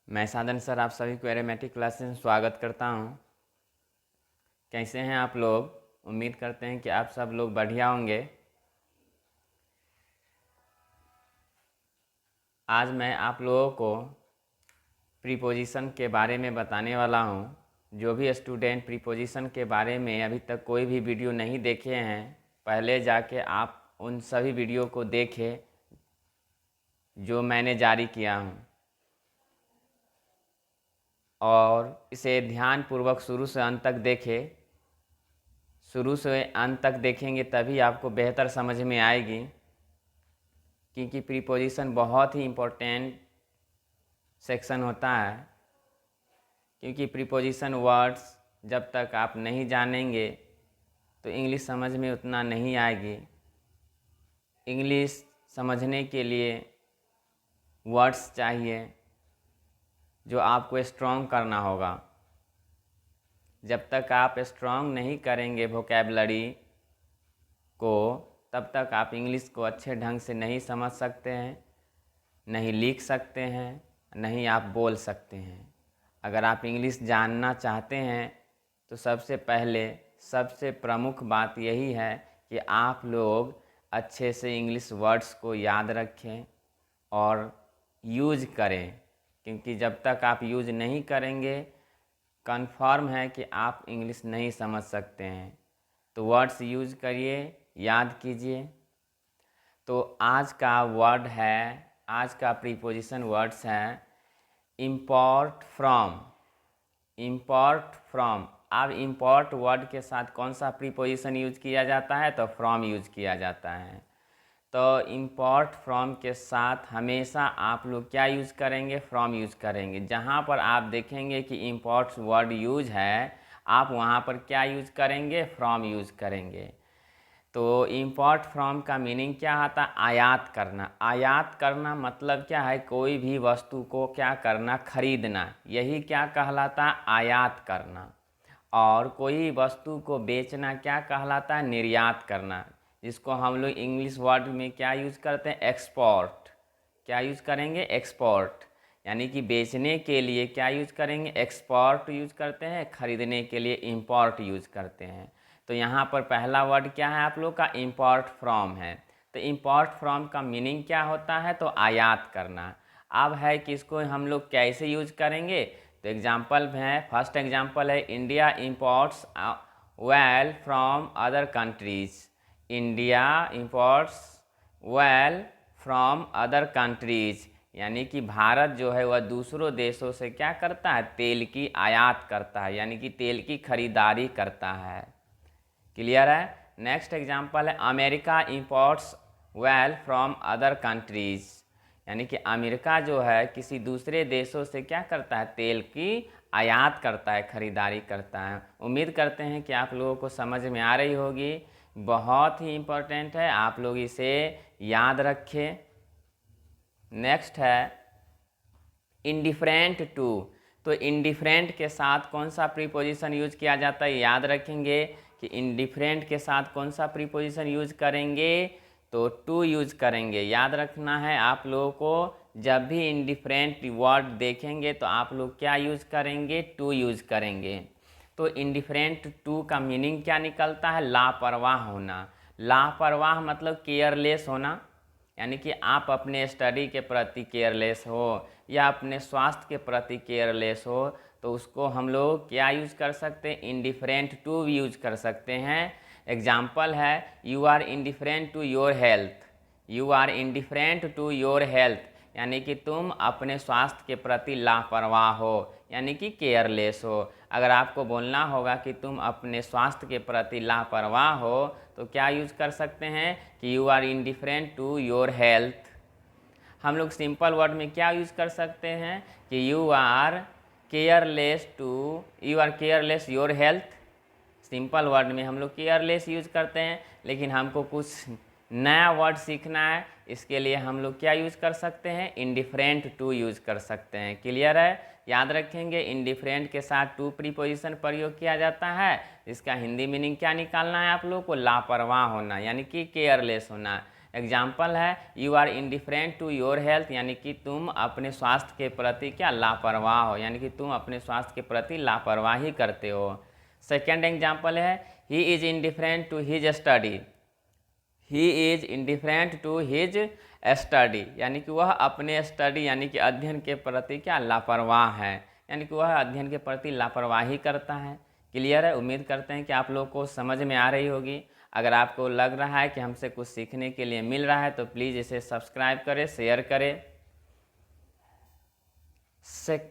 मैं साधन सर आप सभी को एरोमेटिक क्लासेस में स्वागत करता हूं। कैसे हैं आप लोग? उम्मीद करते हैं कि आप सब लोग बढ़िया होंगे। आज मैं आप लोगों को प्रीपोजिशन के बारे में बताने वाला हूं। जो भी स्टूडेंट प्रीपोजिशन के बारे में अभी तक कोई भी वीडियो नहीं देखे हैं, पहले जाके आप उन सभी वीडियो को देखें जो मैंने जारी किया हूं, और इसे ध्यानपूर्वक शुरू से अंत तक देखें। शुरू से अंत तक देखेंगे तभी आपको बेहतर समझ में आएगी, क्योंकि प्रीपोजिशन बहुत ही इम्पोर्टेंट सेक्शन होता है। क्योंकि प्रीपोजिशन वर्ड्स जब तक आप नहीं जानेंगे तो इंग्लिश समझ में उतना नहीं आएगी। इंग्लिश समझने के लिए वर्ड्स चाहिए जो आपको स्ट्रॉन्ग करना होगा। जब तक आप स्ट्रॉन्ग नहीं करेंगे वोकैबुलरी को, तब तक आप इंग्लिश को अच्छे ढंग से नहीं समझ सकते हैं, नहीं लिख सकते हैं, नहीं आप बोल सकते हैं। अगर आप इंग्लिश जानना चाहते हैं तो सबसे पहले सबसे प्रमुख बात यही है कि आप लोग अच्छे से इंग्लिश वर्ड्स को याद रखें और यूज करें। क्योंकि जब तक आप यूज नहीं करेंगे, कन्फर्म है कि आप इंग्लिश नहीं समझ सकते हैं। तो वर्ड्स यूज करिए, याद कीजिए। तो आज का वर्ड है, आज का प्रीपोजिशन वर्ड्स है इम्पोर्ट फ्रॉम। Import from. अब इम्पोर्ट वर्ड के साथ कौन सा प्रीपोजिशन यूज किया जाता है? तो फ्रॉम यूज किया जाता है। तो इम्पोर्ट फ्रॉम के साथ हमेशा आप लोग क्या यूज़ करेंगे? फ्रॉम यूज़ करेंगे। जहाँ पर आप देखेंगे कि इम्पोर्ट वर्ड यूज है, आप वहाँ पर क्या यूज़ करेंगे? फ्रॉम यूज़ करेंगे। तो इम्पोर्ट फ्रॉम का मीनिंग क्या आता है? आयात करना। आयात करना मतलब क्या है? कोई भी वस्तु को क्या करना? खरीदना। यही क्या कहलाता है? आयात करना। और कोई वस्तु को बेचना क्या कहलाता है? निर्यात करना, जिसको हम लोग इंग्लिश वर्ड में क्या यूज़ करते हैं? एक्सपोर्ट। क्या यूज़ करेंगे? एक्सपोर्ट। यानी कि बेचने के लिए क्या यूज़ करेंगे? एक्सपोर्ट यूज़ करते हैं, खरीदने के लिए इम्पोर्ट यूज़ करते हैं। तो यहाँ पर पहला वर्ड क्या है आप लोग का? इम्पोर्ट फ्रॉम है। तो इम्पोर्ट फ्रॉम का मीनिंग क्या होता है? तो आयात करना। अब है कि इसको हम लोग कैसे यूज करेंगे? तो एग्जाम्पल है, फर्स्ट एग्जाम्पल है India imports oil from other countries. India imports oil from other countries, यानी कि भारत जो है वह दूसरों देशों से क्या करता है? तेल की आयात करता है, यानी कि तेल की खरीदारी करता है। क्लियर है? नेक्स्ट एग्जाम्पल है America imports oil from other countries, यानी कि अमेरिका जो है किसी दूसरे देशों से क्या करता है? तेल की आयात करता है, खरीदारी करता है। उम्मीद करते हैं कि आप लोगों को समझ में आ रही होगी। बहुत ही इम्पोर्टेंट है, आप लोग इसे याद रखें। नेक्स्ट है इंडिफरेंट टू। तो इंडिफरेंट के साथ कौन सा प्रीपोजिशन यूज किया जाता है? याद रखेंगे कि इंडिफरेंट के साथ कौन सा प्रीपोजिशन यूज करेंगे? तो टू यूज करेंगे। याद रखना है आप लोगों को, जब भी इंडिफरेंट वर्ड देखेंगे तो आप लोग क्या यूज करेंगे? टू यूज करेंगे। तो इंडिफरेंट टू का मीनिंग क्या निकलता है? लापरवाह होना। लापरवाह मतलब केयरलेस होना, यानी कि आप अपने स्टडी के प्रति केयरलेस हो या अपने स्वास्थ्य के प्रति केयरलेस हो, तो उसको हम लोग क्या यूज कर सकते हैं? इंडिफरेंट टू यूज कर सकते हैं। एग्जाम्पल है you are indifferent to your health. You are indifferent to your health, यानी कि तुम अपने स्वास्थ्य के प्रति लापरवाह हो, यानी कि केयरलेस हो। अगर आपको बोलना होगा कि तुम अपने स्वास्थ्य के प्रति लापरवाह हो, तो क्या यूज कर सकते हैं? कि you are indifferent to your health. हम लोग सिंपल वर्ड में क्या यूज कर सकते हैं? कि you are careless your health. Simple word में हम लोग केयरलेस यूज करते हैं, लेकिन हमको कुछ नया वर्ड सीखना है, इसके लिए हम लोग क्या यूज कर सकते हैं? इंडिफरेंट टू यूज कर सकते हैं। क्लियर है? याद रखेंगे इंडिफरेंट के साथ टू प्रीपोजिशन प्रयोग किया जाता है। इसका हिंदी मीनिंग क्या निकालना है आप लोग को? लापरवाह होना, यानी कि केयरलेस होना। एग्जाम्पल है you are indifferent to your health, यानी कि तुम अपने स्वास्थ्य के प्रति क्या लापरवाह हो, यानी कि तुम अपने स्वास्थ्य के प्रति लापरवाही करते हो। सेकेंड एग्जाम्पल है he is indifferent to his study, he is indifferent to his study, यानी कि वह अपने स्टडी यानी कि अध्ययन के प्रति क्या लापरवाह है, यानी कि वह अध्ययन के प्रति लापरवाही करता है। क्लियर है? उम्मीद करते हैं कि आप लोगों को समझ में आ रही होगी। अगर आपको लग रहा है कि हमसे कुछ सीखने के लिए मिल रहा है तो प्लीज़ इसे सब्सक्राइब करें, शेयर करें।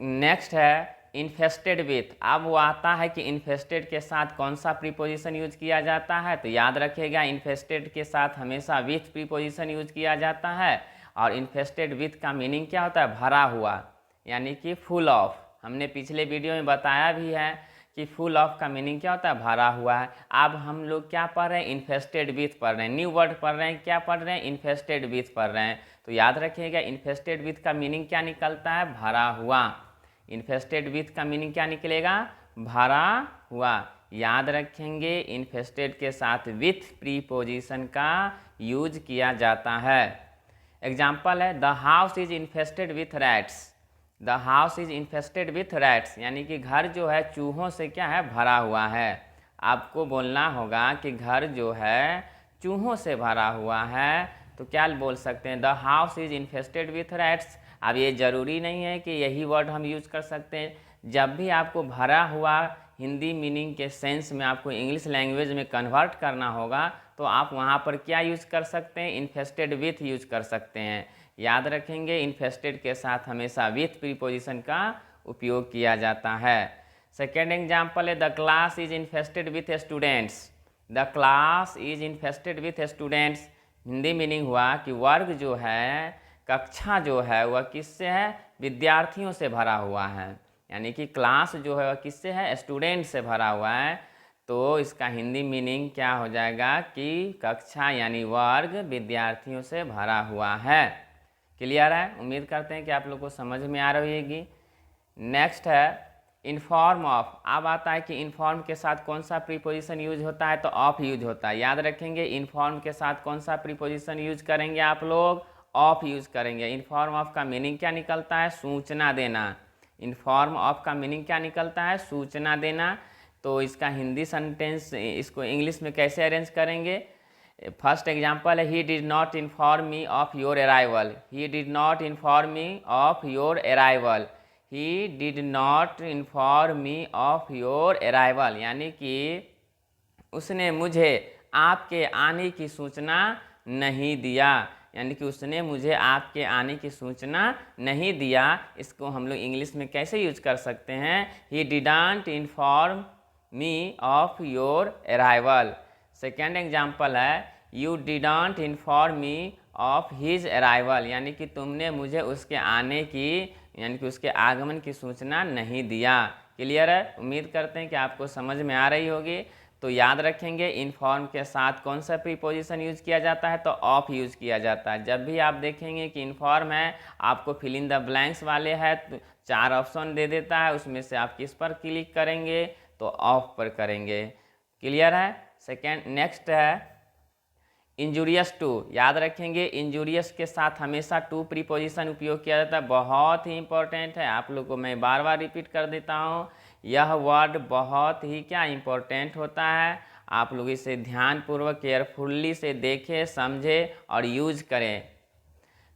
नेक्स्ट है इन्फेस्टेड विथ। अब वो आता है कि इन्फेस्टेड के साथ कौन सा प्रीपोजिशन यूज किया जाता है, तो याद रखिएगा इन्फेस्टेड के साथ हमेशा विथ प्रीपोजिशन यूज किया जाता है। और इन्फेस्टेड विथ का मीनिंग क्या होता है? भरा हुआ, यानी कि फुल ऑफ। हमने पिछले वीडियो में बताया भी है कि फुल ऑफ का मीनिंग क्या होता है? भरा हुआ है। अब हम लोग क्या पढ़ रहे हैं? इन्फेस्टेड विथ पढ़ रहे हैं, न्यू वर्ड पढ़ रहे हैं। क्या पढ़ रहे हैं? इन्फेस्टेड विथ पढ़ रहे हैं। तो याद रखिएगा इन्फेस्टेड विथ का मीनिंग क्या निकलता है? भरा हुआ। इन्फेस्टेड विथ का मीनिंग क्या निकलेगा? भरा हुआ। याद रखेंगे इन्फेस्टेड के साथ विथ प्रीपोजिशन का यूज किया जाता है। एग्जाम्पल है the house is infested with rats, the house is infested with rats, यानी कि घर जो है चूहों से क्या है? भरा हुआ है। आपको बोलना होगा कि घर जो है चूहों से भरा हुआ है, तो क्या बोल सकते हैं? The house is infested with rats. अब ये ज़रूरी नहीं है कि यही वर्ड हम यूज कर सकते हैं। जब भी आपको भरा हुआ हिंदी मीनिंग के सेंस में आपको इंग्लिश लैंग्वेज में कन्वर्ट करना होगा तो आप वहाँ पर क्या यूज़ कर सकते हैं? इन्फेस्टेड विथ यूज कर सकते हैं। याद रखेंगे इन्फेस्टेड के साथ हमेशा विथ प्रीपोजिशन का उपयोग किया जाता है। सेकेंड एग्जाम्पल है the class is infested with students, the class is infested with students. Hindi meaning हुआ कि वर्ग जो है, कक्षा जो है वह किससे है? विद्यार्थियों से भरा हुआ है, यानी कि क्लास जो है वह किससे है? स्टूडेंट से भरा हुआ है। तो इसका हिंदी मीनिंग क्या हो जाएगा कि कक्षा यानी वर्ग विद्यार्थियों से भरा हुआ है। क्लियर है? उम्मीद करते हैं कि आप लोग को समझ में आ रही होगी। नेक्स्ट है इन्फॉर्म ऑफ। अब आता है कि इन्फॉर्म के साथ कौन सा प्रीपोजिशन यूज होता है, तो ऑफ यूज होता है। याद रखेंगे इन्फॉर्म के साथ कौन सा प्रीपोजिशन यूज करेंगे आप लोग? ऑफ यूज करेंगे। इन्फॉर्म ऑफ का मीनिंग क्या निकलता है? सूचना देना। इन्फॉर्म ऑफ का मीनिंग क्या निकलता है? सूचना देना। तो इसका हिंदी सेंटेंस इसको इंग्लिश में कैसे अरेंज करेंगे? फर्स्ट एग्जाम्पल है he did not inform me of your arrival, he did not inform me of your arrival, he did not inform me of your arrival, यानी कि उसने मुझे आपके आने की सूचना नहीं दिया, यानी कि उसने मुझे आपके आने की सूचना नहीं दिया। इसको हम लोग इंग्लिश में कैसे यूज कर सकते हैं? He didn't inform me of your arrival. Second example है you didn't inform me of his arrival, यानी कि तुमने मुझे उसके आने की यानी कि उसके आगमन की सूचना नहीं दिया। क्लियर है? उम्मीद करते हैं कि आपको समझ में आ रही होगी। तो याद रखेंगे इन्फॉर्म के साथ कौन सा प्रीपोजिशन यूज किया जाता है, तो ऑफ यूज किया जाता है। जब भी आप देखेंगे कि इन्फॉर्म है, आपको फिल इन द ब्लैंक्स वाले है तो 4 ऑप्शन दे देता है, उसमें से आप किस पर क्लिक करेंगे, तो ऑफ पर करेंगे। क्लियर है? सेकेंड नेक्स्ट है इंजूरियस टू। याद रखेंगे इंजूरियस के साथ हमेशा टू प्रीपोजिशन उपयोग किया जाता है। बहुत ही इंपॉर्टेंट है, आप लोग को मैं बार बार रिपीट कर देता हूँ। यह वर्ड बहुत ही क्या इंपॉर्टेंट होता है। आप लोग इसे ध्यानपूर्वक केयरफुल्ली से देखें, समझें और यूज करें।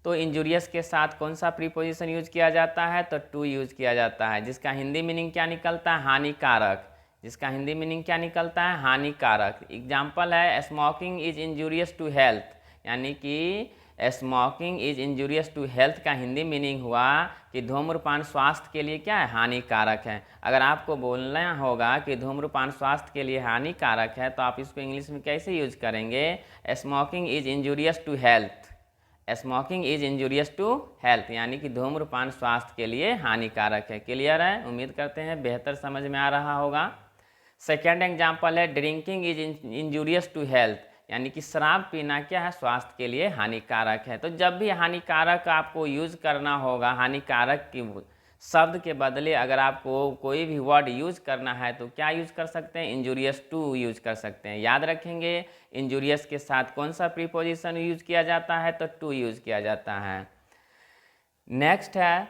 तो इंजूरियस के साथ कौन सा प्रीपोजिशन यूज किया जाता है, तो टू यूज किया जाता है, जिसका हिंदी मीनिंग क्या निकलता है? हानिकारक। जिसका हिंदी मीनिंग क्या निकलता है? हानिकारक। एग्जाम्पल है smoking is injurious to health, यानी कि smoking is injurious to health का हिंदी मीनिंग हुआ कि धूम्रपान स्वास्थ्य के लिए क्या है? हानिकारक है। अगर आपको बोलना होगा कि धूम्रपान स्वास्थ्य के लिए हानिकारक है तो आप इसको इंग्लिश में कैसे यूज करेंगे? Smoking is injurious to health, smoking is injurious to health, यानी कि धूम्रपान स्वास्थ्य के लिए हानिकारक है। क्लियर है? उम्मीद करते हैं बेहतर समझ में आ रहा होगा। सेकेंड एग्जाम्पल है drinking is injurious to health, यानी कि शराब पीना क्या है? स्वास्थ्य के लिए हानिकारक है। तो जब भी हानिकारक आपको यूज करना होगा, हानिकारक की शब्द के बदले अगर आपको कोई भी वर्ड यूज करना है तो क्या यूज कर सकते हैं, इंजूरियस टू यूज कर सकते हैं। याद रखेंगे इंजूरियस के साथ कौन सा प्रीपोजिशन यूज किया जाता है, तो टू यूज किया जाता है। नेक्स्ट है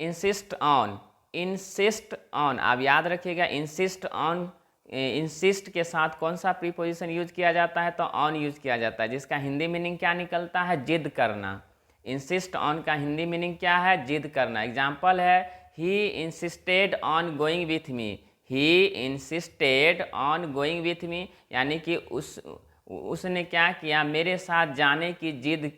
इंसिस्ट ऑन। इंसिस्ट ऑन, आप याद रखिएगा इंसिस्ट ऑन, इंसिस्ट के साथ कौन सा प्रीपोजिशन यूज किया जाता है, तो ऑन यूज किया जाता है, जिसका हिंदी मीनिंग क्या निकलता है, जिद करना। इंसिस्ट ऑन का हिंदी मीनिंग क्या है, जिद करना। एग्जाम्पल है he insisted on going with me. He insisted on going with me, यानी कि उसने क्या किया, मेरे साथ जाने की जिद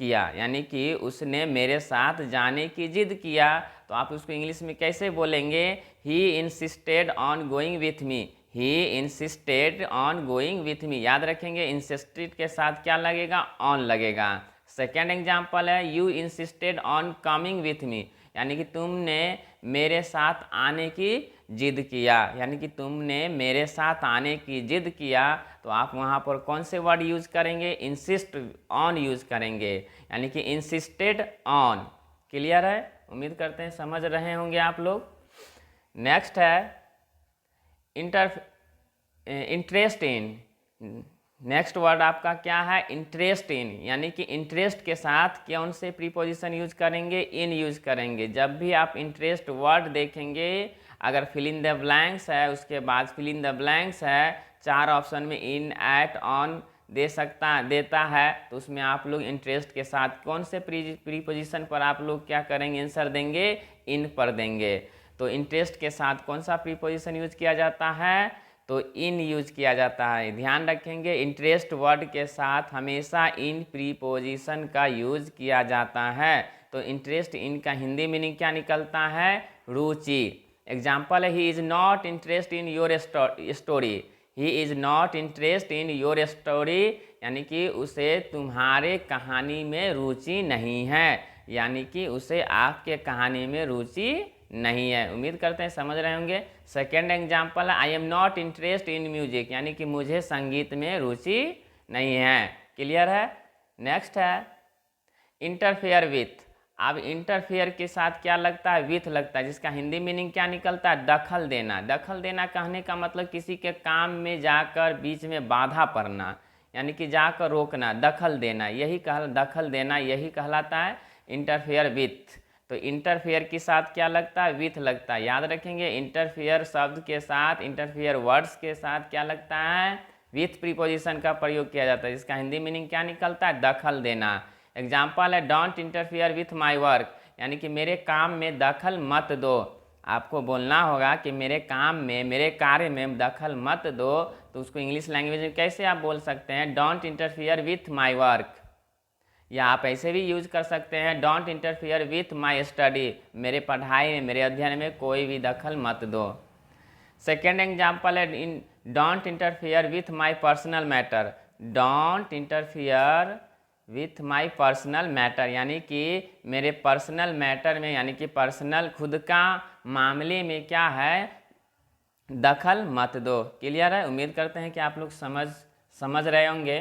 किया, यानी कि उसने मेरे साथ जाने की जिद किया। तो आप उसको इंग्लिश में कैसे बोलेंगे, he insisted on going with me. He insisted on going with me. याद रखेंगे इंसिस्टेड के साथ क्या लगेगा, ऑन लगेगा। सेकेंड एग्जाम्पल है you insisted on coming with me, यानी कि तुमने मेरे साथ आने की जिद किया, यानी कि तुमने मेरे साथ आने की जिद किया। तो आप वहाँ पर कौन से वर्ड यूज करेंगे, इंसिस्ट ऑन यूज करेंगे, यानी कि इंसिस्टेड ऑन। क्लियर है, उम्मीद करते हैं समझ रहे होंगे आप लोग। नेक्स्ट है इंटरेस्ट इन। नेक्स्ट वर्ड आपका क्या है, इंटरेस्ट इन, यानी कि इंटरेस्ट के साथ कौन से प्रीपोजिशन यूज करेंगे, इन यूज करेंगे। जब भी आप इंटरेस्ट वर्ड देखेंगे, अगर फिल इन द ब्लैंक्स है, उसके बाद फिल इन द ब्लैंक्स है, चार ऑप्शन में इन, एट, ऑन देता है, तो उसमें आप लोग इंटरेस्ट के साथ कौन से प्रीपोजिशन पर आप लोग क्या करेंगे, आंसर देंगे, इन पर देंगे। तो इंटरेस्ट के साथ कौन सा प्रीपोजिशन यूज किया जाता है, तो इन यूज किया जाता है। ध्यान रखेंगे इंटरेस्ट वर्ड के साथ हमेशा इन प्रीपोजिशन का यूज किया जाता है। तो इंटरेस्ट इन का हिंदी मीनिंग क्या निकलता है, रुचि। एग्जाम्पल है he is not interest in your story. He is not interest in your story, यानी कि उसे तुम्हारे कहानी में रुचि नहीं है, यानी कि उसे आपके कहानी में रुचि नहीं है। उम्मीद करते हैं समझ रहे होंगे। सेकेंड एग्जाम्पल है I am not interest in music, यानी कि मुझे संगीत में रुचि नहीं है। क्लियर है। नेक्स्ट है इंटरफेयर विथ। अब इंटरफेयर के साथ क्या लगता है, विथ लगता है, जिसका हिंदी मीनिंग क्या निकलता है, दखल देना। दखल देना कहने का मतलब किसी के काम में जाकर बीच में बाधा पड़ना, यानी कि जाकर रोकना, दखल देना, यही दखल देना यही कहलाता है इंटरफेयर विथ। तो इंटरफेयर के साथ क्या लगता है, विथ लगता है। याद रखेंगे इंटरफेयर शब्द के साथ, इंटरफेयर वर्ड्स के साथ क्या लगता है, विथ प्रीपोजिशन का प्रयोग किया जाता है, जिसका हिंदी मीनिंग क्या निकलता है, दखल देना। एग्जाम्पल है don't interfere with my work, यानी कि मेरे काम में दखल मत दो। आपको बोलना होगा कि मेरे काम में, मेरे कार्य में दखल मत दो। तो उसको इंग्लिश लैंग्वेज में कैसे आप बोल सकते हैं, don't interfere with my work. या आप ऐसे भी यूज कर सकते हैं don't interfere with my study, मेरे पढ़ाई में, मेरे अध्ययन में कोई भी दखल मत दो। सेकेंड एग्जाम्पल है इन don't interfere with my personal matter. Don't interfere with my personal matter, यानी कि मेरे पर्सनल मैटर में, यानी कि पर्सनल खुद का मामले में क्या है, दखल मत दो। क्लियर है, उम्मीद करते हैं कि आप लोग समझ रहे होंगे।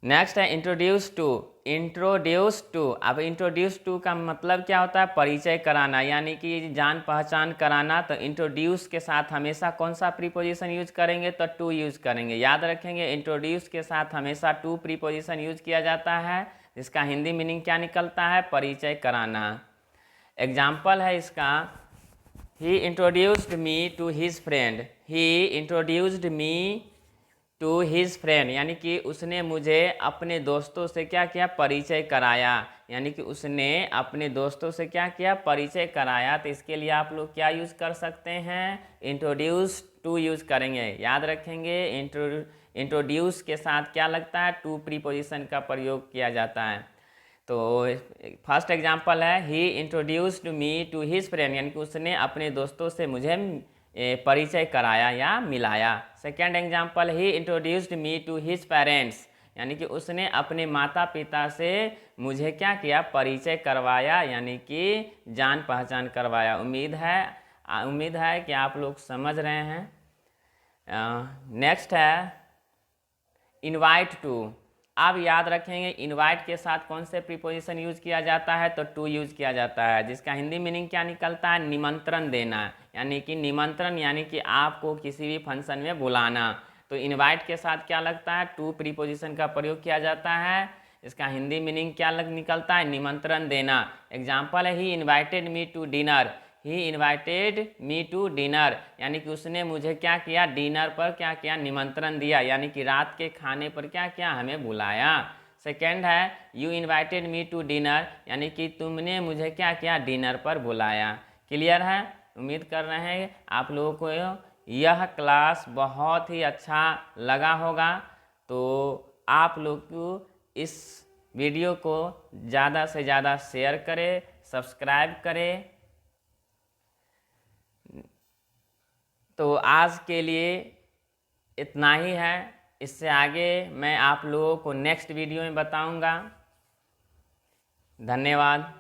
नेक्स्ट है इंट्रोड्यूस टू। इंट्रोड्यूस टू, अब इंट्रोड्यूस टू का मतलब क्या होता है, परिचय कराना, यानी कि जान पहचान कराना। तो इंट्रोड्यूस के साथ हमेशा कौन सा प्रीपोजिशन यूज करेंगे, तो टू यूज करेंगे। याद रखेंगे इंट्रोड्यूस के साथ हमेशा टू प्रीपोजिशन यूज किया जाता है, जिसका हिंदी मीनिंग क्या निकलता है, परिचय कराना। एग्जाम्पल है इसका he introduced me to his friend. He introduced me to his friend, यानी कि उसने मुझे अपने दोस्तों से क्या किया, परिचय कराया, यानी कि उसने अपने दोस्तों से क्या किया, परिचय कराया। तो इसके लिए आप लोग क्या यूज कर सकते हैं, इंट्रोड्यूस टू यूज करेंगे। याद रखेंगे इंट्रोड्यूस के साथ क्या लगता है, टू प्रीपोजिशन का प्रयोग किया जाता है। तो फर्स्ट एग्जाम्पल है he introduced me to his friend, यानी कि उसने अपने दोस्तों से मुझे परिचय कराया या मिलाया। Second example he introduced me to his parents, यानी कि उसने अपने माता पिता से मुझे क्या किया, परिचय करवाया, यानी कि जान पहचान करवाया। उम्मीद है कि आप लोग समझ रहे हैं। नेक्स्ट है इनवाइट टू। आप याद रखेंगे इनवाइट के साथ कौन से प्रीपोजिशन यूज किया जाता है, तो टू यूज किया जाता है, जिसका हिंदी मीनिंग क्या निकलता है, निमंत्रण देना, यानी कि निमंत्रण यानी कि आपको किसी भी फंक्शन में बुलाना। तो इनवाइट के साथ क्या लगता है, टू प्रीपोजिशन का प्रयोग किया जाता है, इसका हिंदी मीनिंग क्या निकलता है, निमंत्रण देना। एग्जाम्पल है he invited me to dinner, he invited me to dinner, यानी कि उसने मुझे क्या किया, डिनर पर क्या किया, निमंत्रण दिया, यानी कि रात के खाने पर क्या किया, हमें बुलाया। सेकेंड है you invited me to dinner, यानी कि तुमने मुझे क्या किया, डिनर पर बुलाया। क्लियर है? उम्मीद कर रहे हैं आप लोगों को यह क्लास बहुत ही अच्छा लगा होगा। तो आप लोग को इस वीडियो को ज़्यादा से ज़्यादा शेयर करें, सब्सक्राइब करें। तो आज के लिए इतना ही है, इससे आगे मैं आप लोगों को नेक्स्ट वीडियो में बताऊंगा। धन्यवाद।